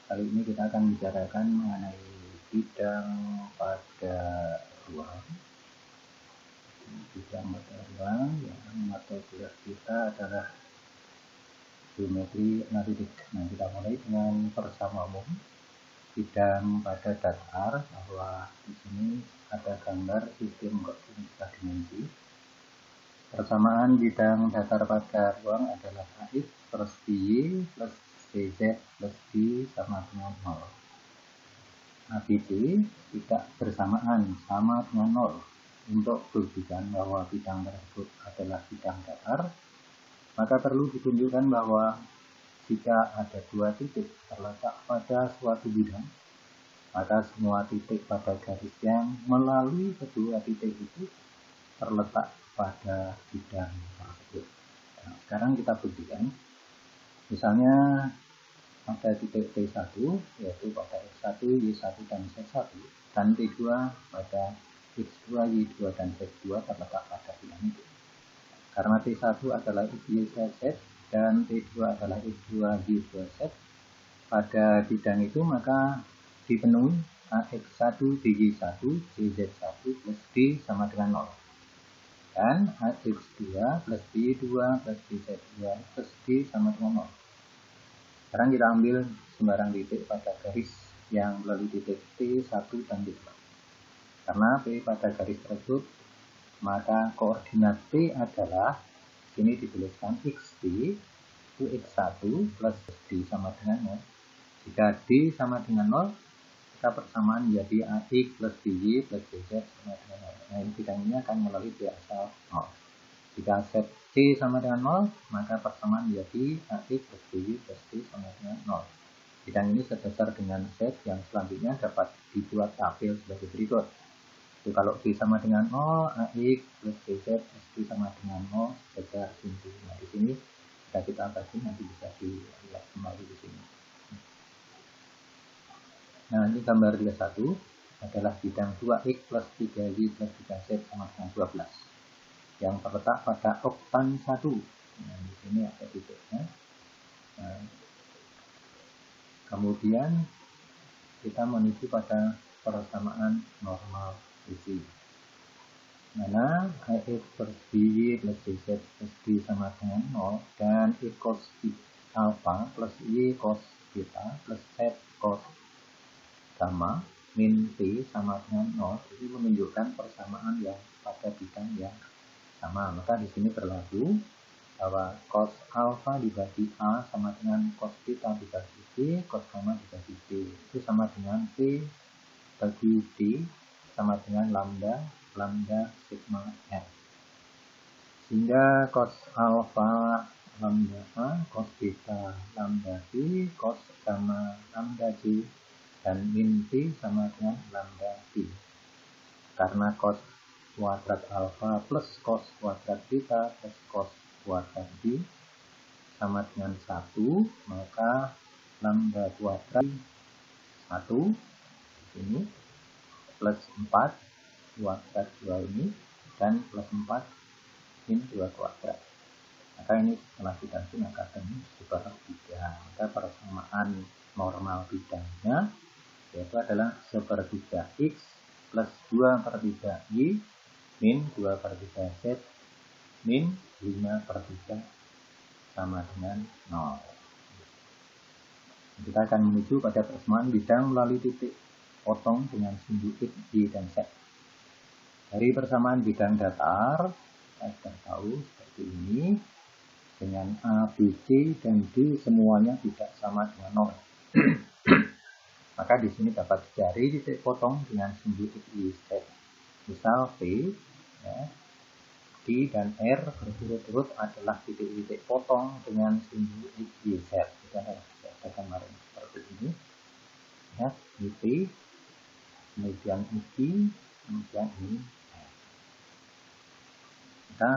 Kali ini kita akan bicarakan mengenai bidang pada ruang. Bidang pada ruang yang mata kuliah kita adalah geometri analitik. Nah, kita mulai dengan persama umum. Bidang pada datar, bahwa di sini ada gambar sistem koordinat dimensi. Persamaan bidang datar pada ruang adalah AX plus BY plus BZ plus D sama dengan 0. ABD tidak bersamaan sama dengan 0. Untuk buktikan bahwa bidang tersebut adalah bidang datar, maka perlu ditunjukkan bahwa jika ada dua titik terletak pada suatu bidang, maka semua titik pada garis yang melalui kedua titik itu terletak pada bidang tersebut. Nah, sekarang kita buktikan. Misalnya pada titik T1, yaitu pada X1, Y1, dan Z1, dan T2 pada X2, Y2, dan Z2 terletak pada bidang itu. Karena T1 adalah X, Y, Z, dan T2 adalah X2, Y2, Z pada bidang itu, maka dipenuhi AX1, DY1, DZ1 plus D sama dengan 0. Dan AX2 plus Y2 plus DZ2 plus D sama dengan 0. Sekarang kita ambil sembarang titik pada garis yang melalui titik T1 dan T2. Karena P pada garis tersebut, maka koordinat T adalah, ini dituliskan XT itu X1 plus D sama dengan 0. Jika D sama dengan 0, maka persamaan menjadi AX plus BY plus BZ sama dengan 0. Nah, bidang ini akan melalui D asal 0. Jika set C sama dengan 0, maka persamaan menjadi AX plus BY plus D sama dengan 0. Bidang ini sebesar dengan set yang selanjutnya dapat dibuat tabel sebagai berikut. Jadi kalau D sama dengan 0, AX plus BZ plus D sama dengan 0 sebesar inti. Nah, di sini jika kita bagi nanti bisa dilihat kembali di sini. Nah, ini gambar 31 adalah bidang 2X plus 3Y plus 3Z sama dengan 12. Yang terletak pada oktan 1. Nah, di sini ada titiknya. Nah, kemudian kita menuju pada persamaan normal isi. Mana AX plus BY plus BZ plus D sama dengan 0 dan I cos alpha plus Y cos theta plus Z cos gamma min T sama dengan 0. Ini menunjukkan persamaan yang pada bidang yang sama. Maka di sini berlaku bahwa cos alpha dibagi A sama dengan cos theta dibagi B, cos gamma dibagi B. Itu sama dengan P bagi D sama dengan lambda sigma R. Sehingga cos alpha lambda A, cos theta lambda B, cos gamma lambda D, dan min T sama dengan lambda D. Karena cos kuadrat alpha plus cos kuadrat theta plus cos kuadrat D sama dengan 1, maka lambda kuadrat 1 ini plus 4 kuadrat 2 ini dan plus 4 min 2 kuadrat. Maka ini setelah kita gunakan sepertiga. Maka persamaan normal bidangnya yaitu adalah 1/3 X plus 2/3 Y min 2/3 Z min 5/3 sama dengan 0. Kita akan menuju pada persamaan bidang melalui titik potong dengan sumbu X, Y, dan Z. Dari persamaan bidang datar, kita tahu seperti ini, dengan A, B, C, dan D semuanya tidak sama dengan 0. Maka di sini dapat dicari titik potong dengan sumbu X, Y, Z. Misal P, ya, D dan R berturut-turut adalah titik-titik potong dengan sumbu X, Y, Z. Kita ada kemarin seperti ini. Ya, ini P, kemudian I, kemudian ini R. Maka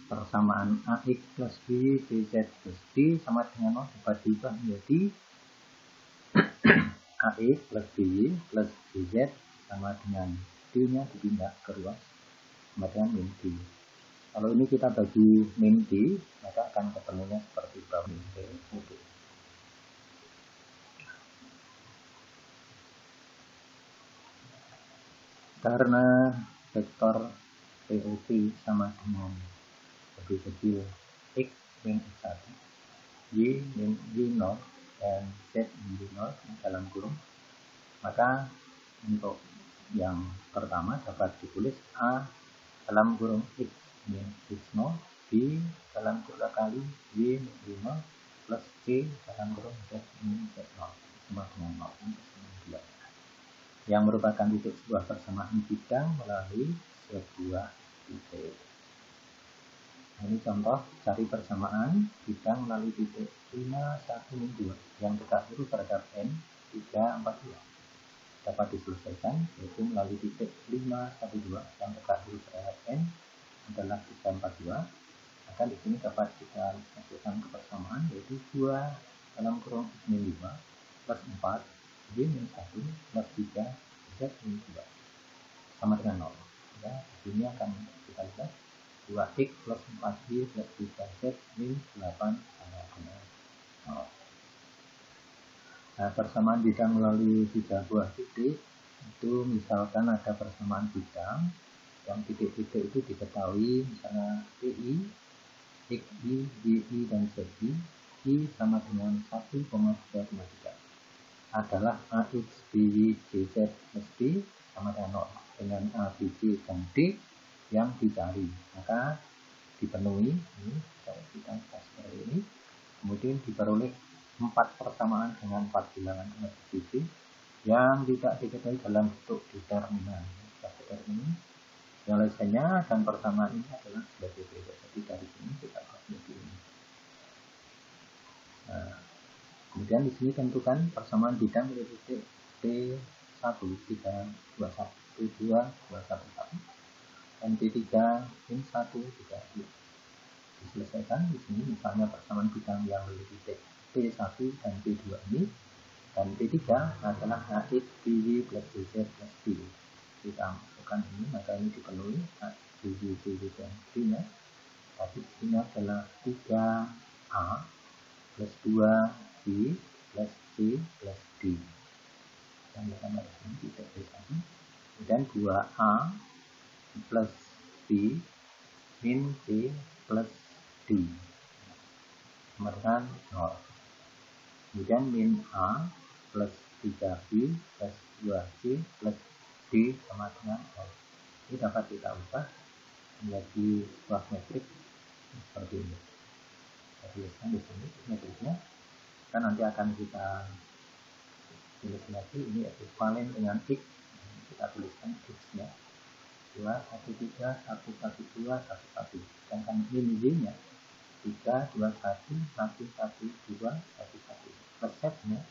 persamaan AX plus B, BZ plus D sama dengan 0 dapat diubah menjadi AX plus BY plus BZ sama dengan D-nya dipindah ke ruas sama dengan min D. Kalau ini kita bagi min D, maka akan ketemunya seperti bawah min D. Karena vektor POV sama dengan lebih kecil X min X1, Y min Y0, dan Z min Y0 dalam kurung, maka untuk yang pertama dapat ditulis A dalam kurung X min X0 di dalam kurung kali Y min Y0 plus C dalam kurung Z min Z0 sama dengan 0 yang merupakan titik sebuah persamaan bidang melalui sebuah titik. Nah, ini contoh cari persamaan bidang melalui titik 5, 1, 2 yang dekat lurus terhadap N 3, 4, 2 dapat diselesaikan yaitu melalui titik 5, 1, 2 yang dekat lurus terhadap N adalah 3, 4, 2. Maka di sini dapat kita masukkan ke persamaan yaitu 2 dalam kurung X min 5 plus 4 Y min 1 plus 3 Z min 2 sama dengan 0. Ya, di sini akan kita lihat 2X plus 4Y plus 3Z min 8 sama dengan 0. Nah, persamaan bidang melalui 3 buah titik itu misalkan ada persamaan bidang yang titik-titik itu diketahui misalnya PI, XI, YI, dan ZI, I sama dengan 1,3 adalah AX, BY, JZ, plus D sama dengan 0 dengan A, B, C, dan D yang dicari. Maka dipenuhi, ini kita seperti ini, kemudian diperoleh 4 persamaan dengan 4 bilangan ABC yang tidak diketahui dalam bentuk determinan. Determinan yang lainnya dan persamaan ini adalah sebagai berikut. Jadi dari sini kita akan menjadi ini. Nah, kemudian di sini tentukan persamaan bidang dari titik P1 3, 2, 1, P2 2, 1, 1 dan P3 min 1, 3, 2. Diselesaikan di sini misalnya persamaan bidang yang dari titik P1 dan P2 ini dan P3 adalah AX, BY plus BZ plus D. Kita masukkan ini maka ini dipenuhi AX, BY, BZ dan D nya. Tapi ini adalah 3A plus 2B plus C plus D. Yang pertama di sini titik P1 kemudian 2A plus B min C plus D sama dengan 0. Kemudian min A plus 3B plus 2C plus D sama dengan 0. Ini dapat kita ubah menjadi sebuah metrik seperti ini. Jadi di sini metriknya kan nanti akan kita tulis lagi ini ekivalen dengan X. Kita tuliskan X nya 2, 1, 3, 1, 1, 2, 1, 1. Sedangkan min Y nya 3, 2, 1, 1, 1, 2, 1, 1. Plus Z nya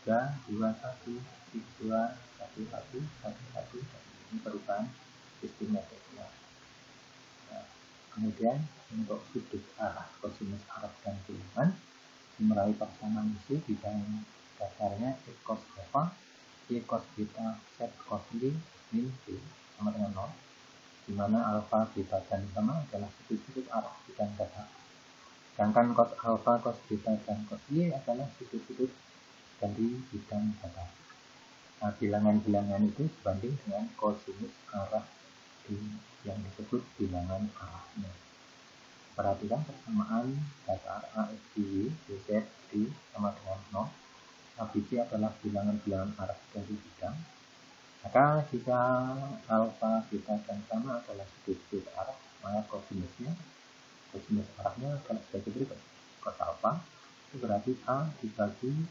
3, 2, 1, 2, 1, 1, 1, 1. Ini perubahan sistem metriknya. Nah, kemudian untuk sudut arah, kosinus arah dan bilangan meraih persamaan isi bidang dasarnya X cos alpha, Y cos beta, Z cos Y min C sama dengan 0, di mana alpha, beta, dan sama adalah sudut-sudut arah bidang dasar. Sedangkan cos alpha, cos beta, dan cos Y adalah sudut-sudut dari bidang dasar. Nah, bilangan-bilangan itu sebanding dengan kosinus arah yang disebut bilangan arahnya. Perhatikan persamaan dasar AX, BY, BZ, D sama dengan 0. ABC adalah bilangan-bilangan arah dari bidang. Maka jika alfa, beta, dan sama adalah sudut-sudut arah, maka kosinus arahnya adalah sebagai berikut. Cos alfa itu berarti A dibagi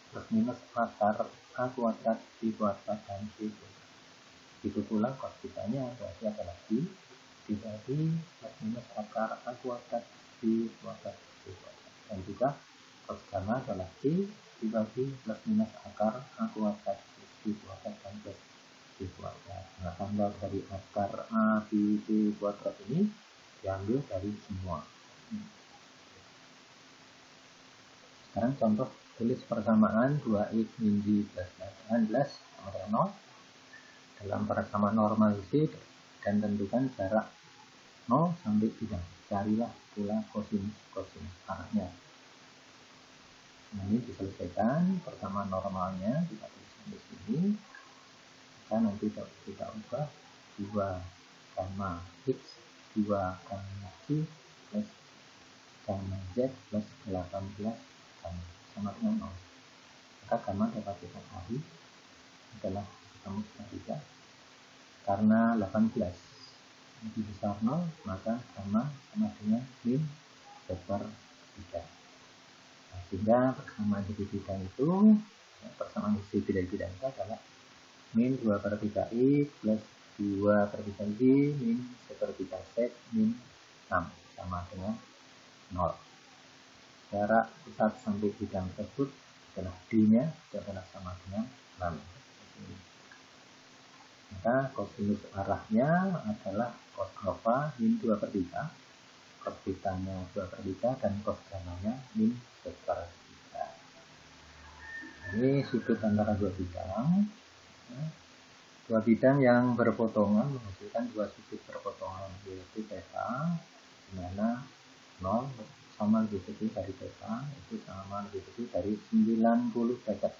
plus minus akar A kuadrat, B kuadrat, dan C kuadrat. Itu pula cos betanya berarti adalah B dibagi plus minus akar A kuadrat, B kuadrat, C kuadrat. Dan juga cos gamma adalah C dibagi plus minus akar A kuadrat, B kuadrat, dan plus C kuadrat. Nah, tanggal dari akar A, B, C kuadrat ini diambil dari semua. Sekarang contoh tulis persamaan 2X min Y plus 18 sama dengan 0 dalam persamaan normalisir dan tentukan jarak 0 sampai bidang. Carilah pula kosinus arahnya. Nah, ini diselesaikan persamaan normalnya kita tuliskan di sini. maka nanti kita ubah 2 gamma X 2 gamma Y plus gamma Z plus 18 gamma sama dengan 0. Maka gamma dapat kita cari adalah rumus ketiga. Karena 18 lebih besar 0, maka gamma sama dengan min per 3. Nah, sehingga persamaan dari bidang itu, persamaan dari bidang itu adalah min 2 per 3i plus 2 per 3z min 1 per 3z min 6 sama dengan 0. Jarak pusat sampai bidang tersebut adalah D-nya adalah sama dengan 6. Maka kosinus arahnya adalah cos alpha min 2 per 3, cos bidangnya 2 per 3, dan cos gamanya min 1 per 3. Ini sudut antara dua bidang. Dua bidang yang berpotongan menghasilkan dua sudut berpotongan, yaitu theta, di mana 0 sama lebih kecil dari theta, itu sama lebih kecil dari 90 derajat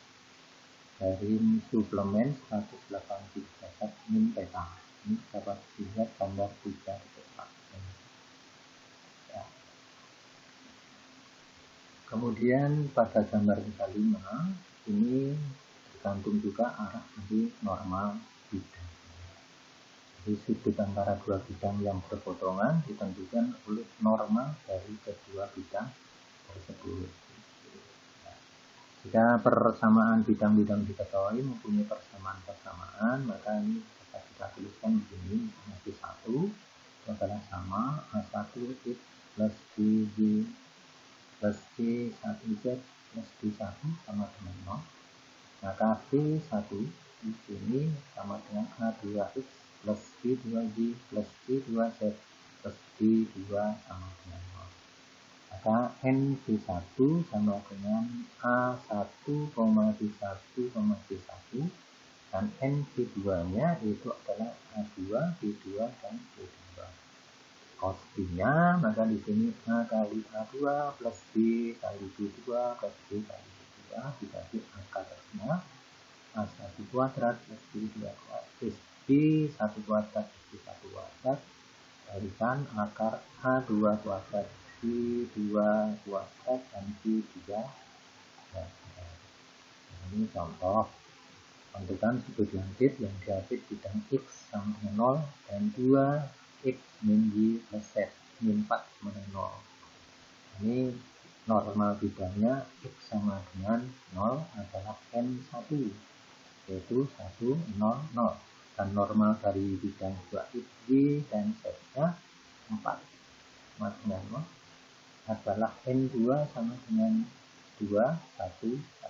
dari suplemen 180 derajat min theta. Ini dapat dilihat gambar 3 theta. Ya. Kemudian pada gambar 35 ini tergantung juga arah dari normal bidang. Jadi sudut antara dua bidang yang berpotongan ditentukan oleh norma dari kedua bidang tersebut. Jika persamaan bidang-bidang diketahui mempunyai persamaan-persamaan, maka ini dapat kita tuliskan di sini. P1 itu adalah sama A1 X plus BY plus B1Z plus B1 sama dengan 0. Maka B1 di sini sama dengan A2X plus B2Y plus B2Z plus B2 sama dengan 0. Maka NB1 sama dengan A1, B1, B1 dan NB2 nya itu adalah A2, B2 dan B2. Cos B-nya maka di sini A kali A2 plus B kali B2 plus B kali B2 dibagi akarnya A1 kuadrat plus B2 kuadrat B1 kuadrat plus B1 kuadrat balikan akar A2 kuadrat B2 kuadrat dan B3 kuadrat. Ini contoh. Tentukan sudut langit yang diapit bidang X sama dengan 0 dan 2 X min Y plus Z min 4 sama dengan 0. Ini normal bidangnya X sama dengan 0 adalah N1, yaitu 1, 0, 0. Dan normal dari bidang 2X, Y dan Z nya 4 sama dengan 0 adalah N2 sama dengan 2, 1, 1.